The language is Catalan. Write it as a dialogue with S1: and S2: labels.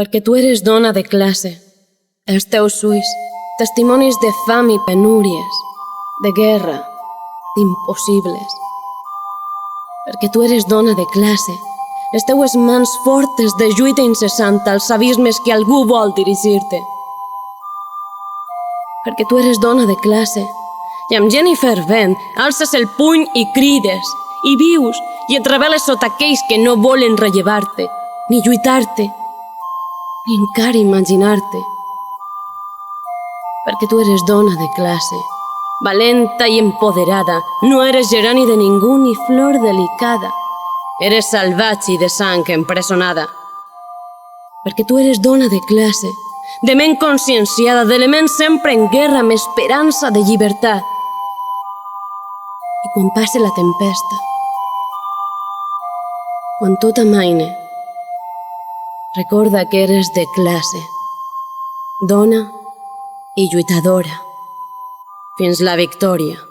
S1: perquè tu eres dona de classe. Els teus ulls, testimonis de fam i penúries, de guerra, d'impossibles. Perquè tu eres dona de classe, les teues mans fortes de lluita incessant als abismes que algú vol dirigir-te. Perquè tu eres dona de classe, i amb gent i fervent alces el puny i crides, i vius i et reveles sota aquells que no volen rellevar-te, ni lluitar-te, ni encara imaginar-te. Perquè tu eres dona de classe, valenta i empoderada, no eres gerani de ningú ni flor delicada, eres salvatge i de sang empresonada. Perquè tu eres dona de classe, de ment conscienciada, d'element sempre en guerra amb esperança de llibertat. I quan passe la tempesta, quan tot amaine, recorda que eres de classe, dona i lluitadora, fins la victòria.